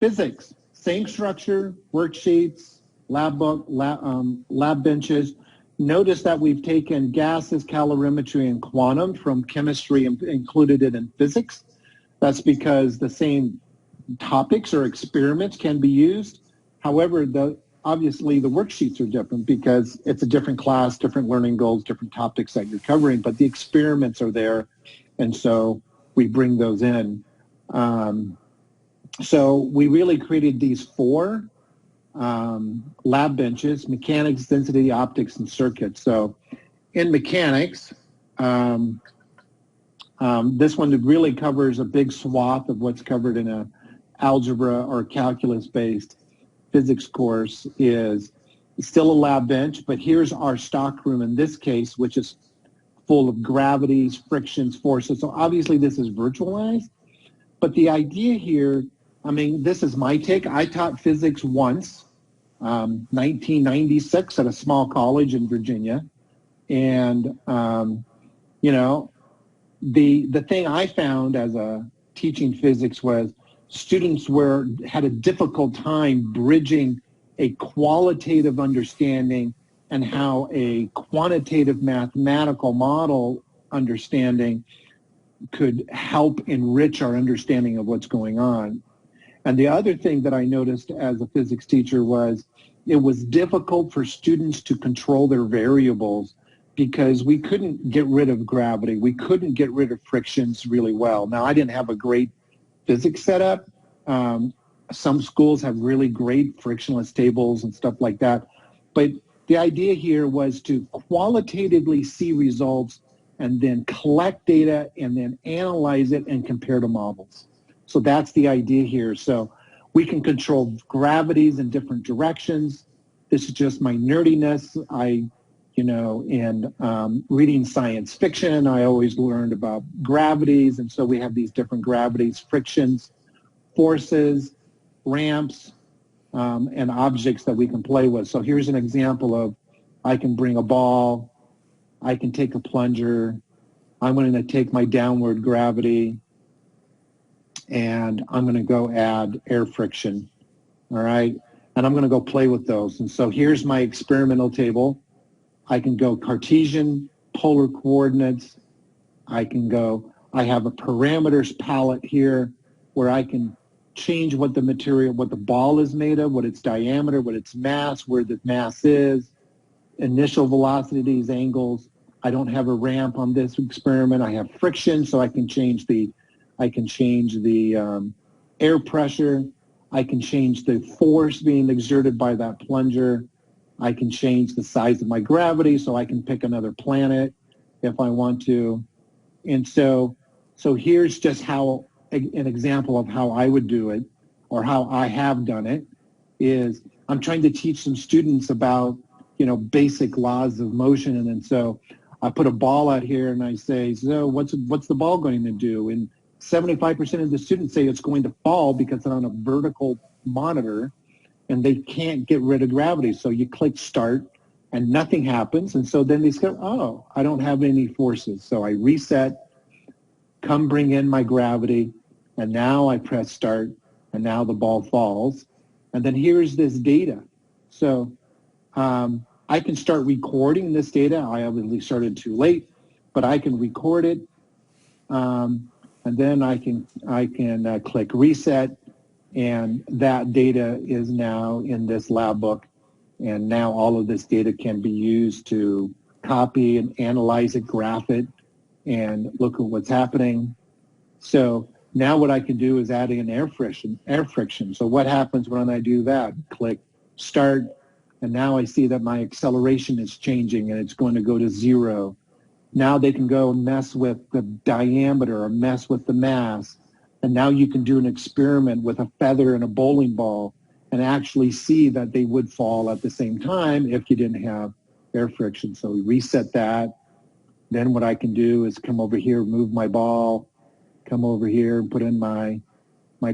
Physics, same structure, worksheets, lab book, lab benches. Notice that we've taken gases, calorimetry, and quantum from chemistry and included it in physics. That's because the same topics or experiments can be used. However, obviously the worksheets are different because it's a different class, different learning goals, different topics that you're covering, but the experiments are there, and so we bring those in. So we really created these four lab benches: mechanics, density, optics, and circuits. So in mechanics, this one really covers a big swath of what's covered in a algebra or calculus-based physics course. Is still a lab bench, but here's our stock room in this case, which is full of gravities, frictions, forces. So obviously this is virtualized, but the idea here, I mean, this is my take. I taught physics once, 1996 at a small college in Virginia. And, you know, the thing I found as a teaching physics was students had a difficult time bridging a qualitative understanding and how a quantitative mathematical model understanding could help enrich our understanding of what's going on. And the other thing that I noticed as a physics teacher was it was difficult for students to control their variables because we couldn't get rid of gravity. We couldn't get rid of frictions really well. Now, I didn't have a great physics setup. Some schools have really great frictionless tables and stuff like that. But the idea here was to qualitatively see results and then collect data and then analyze it and compare to models. So that's the idea here. So we can control gravities in different directions. This is just my nerdiness. In reading science fiction, I always learned about gravities. And so we have these different gravities, frictions, forces, ramps, and objects that we can play with. So here's an example of, I can bring a ball, I can take a plunger, I'm going to take my downward gravity, and I'm going to go add air friction, all right? And I'm going to go play with those. And so here's my experimental table. I can go Cartesian, polar coordinates. I have a parameters palette here where I can change what the material, what the ball is made of, what its diameter, what its mass, where the mass is, initial velocities, angles. I don't have a ramp on this experiment. I have friction, so I can change the air pressure. I can change the force being exerted by that plunger. I can change the size of my gravity, so I can pick another planet if I want to. And so here's just how an example of how I would do it, or how I have done it, is I'm trying to teach some students about, basic laws of motion. And then so I put a ball out here and I say, so what's the ball going to do? And 75% of the students say it's going to fall because it's on a vertical monitor and they can't get rid of gravity. So you click start and nothing happens. And so then they say, oh, I don't have any forces. So I reset, come bring in my gravity, and now I press start, and now the ball falls. And then here's this data. So I can start recording this data. I obviously started too late, but I can record it. And then I can click reset, and that data is now in this lab book. And now all of this data can be used to copy and analyze it, graph it, and look at what's happening. So now what I can do is add in air friction. So what happens when I do that? Click start, and now I see that my acceleration is changing and it's going to go to 0. Now they can go mess with the diameter or mess with the mass. And now you can do an experiment with a feather and a bowling ball and actually see that they would fall at the same time if you didn't have air friction. So we reset that. Then what I can do is come over here, move my ball, come over here and put in my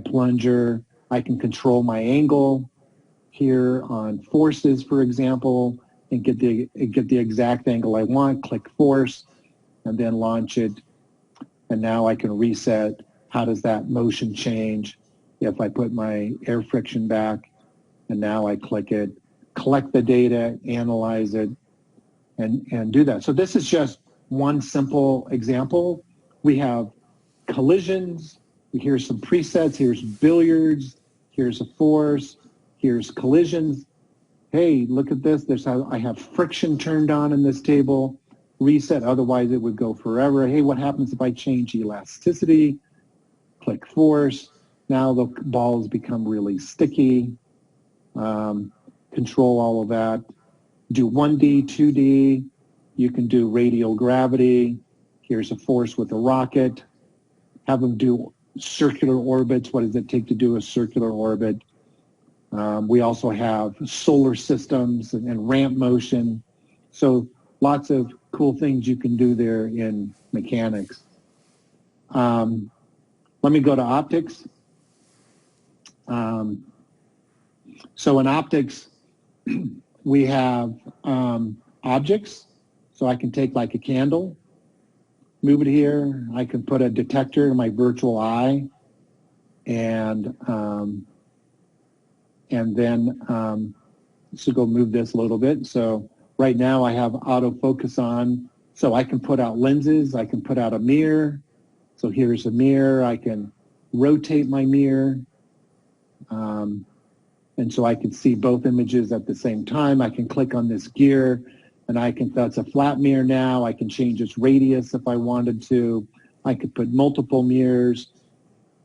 plunger. I can control my angle here on forces, for example, and get the exact angle I want. Click force and then launch it. And now I can reset. How does that motion change? if I put my air friction back, and now I click it, collect the data, analyze it, and do that. So this is just one simple example. We have collisions. Here's some presets. Here's billiards. Here's a force. Here's collisions. Hey, look at this. There's how I have friction turned on in this table. Reset, otherwise it would go forever. Hey, what happens if I change elasticity? Click force. Now the balls become really sticky. Control all of that. Do 1D, 2D. You can do radial gravity. Here's a force with a rocket. Have them do circular orbits. What does it take to do a circular orbit? We also have solar systems and ramp motion. So lots of cool things you can do there in mechanics. Let me go to optics. So in optics, we have objects. So I can take like a candle, move it here. I can put a detector in my virtual eye, and then so go move this a little bit. So right now I have autofocus on, so I can put out lenses. I can put out a mirror. So here's a mirror. I can rotate my mirror. And so I can see both images at the same time. I can click on this gear, and I can, that's a flat mirror now. I can change its radius if I wanted to. I could put multiple mirrors.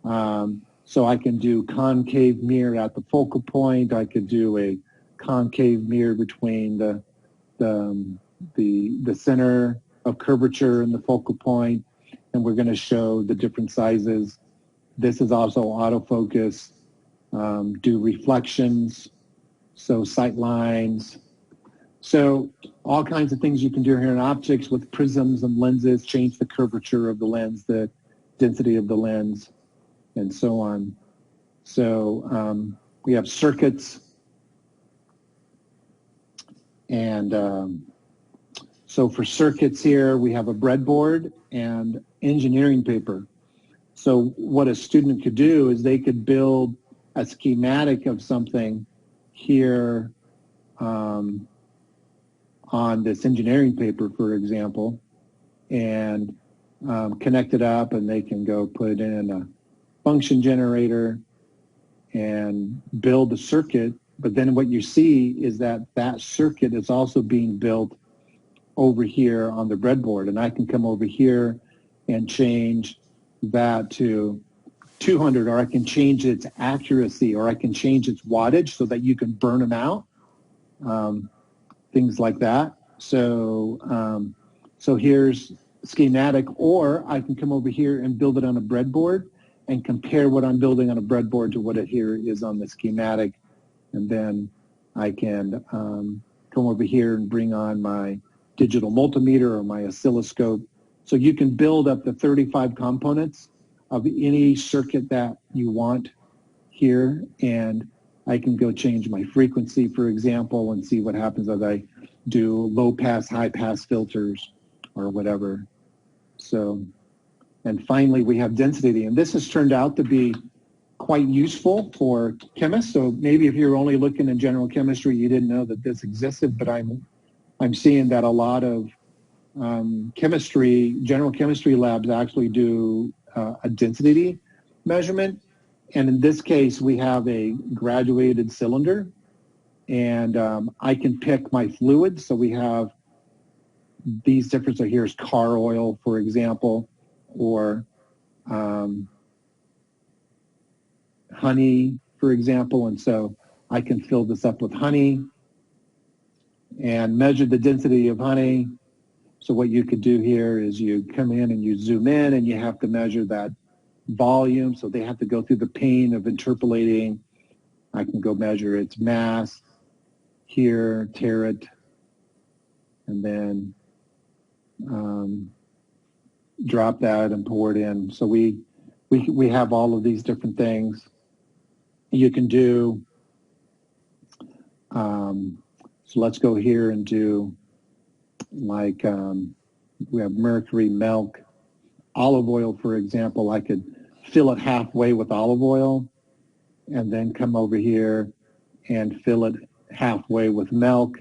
So I can do concave mirror at the focal point. I could do a concave mirror between the center of curvature and the focal point. And we're going to show the different sizes. This is also autofocus. Do reflections, so sight lines. So all kinds of things you can do here in optics with prisms and lenses, change the curvature of the lens, the density of the lens, and so on. So we have circuits. And so for circuits here, we have a breadboard and engineering paper. So what a student could do is they could build a schematic of something here on this engineering paper, for example, and connect it up, and they can go put it in a function generator and build a circuit. But then what you see is that that circuit is also being built over here on the breadboard, and I can come over here and change that to 200, or I can change its accuracy, or I can change its wattage so that you can burn them out, things like that. So, so here's schematic, or I can come over here and build it on a breadboard and compare what I'm building on a breadboard to what it here is on the schematic. And then I can come over here and bring on my digital multimeter or my oscilloscope. So you can build up to 35 components of any circuit that you want here, and I can go change my frequency, for example, and see what happens as I do low pass, high pass filters or whatever. So, and finally we have density, and this has turned out to be quite useful for chemists. So maybe if you're only looking in general chemistry, you didn't know that this existed, but I'm seeing that a lot of general chemistry labs actually do a density measurement. And in this case, we have a graduated cylinder, and I can pick my fluids. So we have these different, so here's car oil, for example, or honey, for example. And so I can fill this up with honey and measure the density of honey. So what you could do here is you come in and you zoom in, and you have to measure that volume. So they have to go through the pain of interpolating. I can go measure its mass here, tare it, and then drop that and pour it in. So we have all of these different things. You can do, so let's go here and do like, we have mercury, milk, olive oil, for example. I could fill it halfway with olive oil, and then come over here and fill it halfway with milk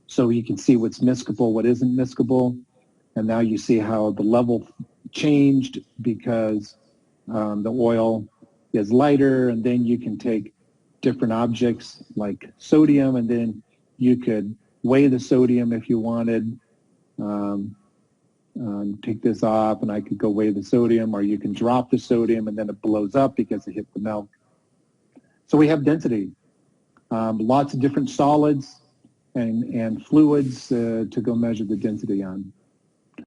so you can see what's miscible, what isn't miscible. And now you see how the level changed because the oil is lighter, and then you can take different objects like sodium, and then you could weigh the sodium if you wanted. Take this off, and I could go weigh the sodium, or you can drop the sodium, and then it blows up because it hit the milk. So we have density, lots of different solids and fluids to go measure the density on.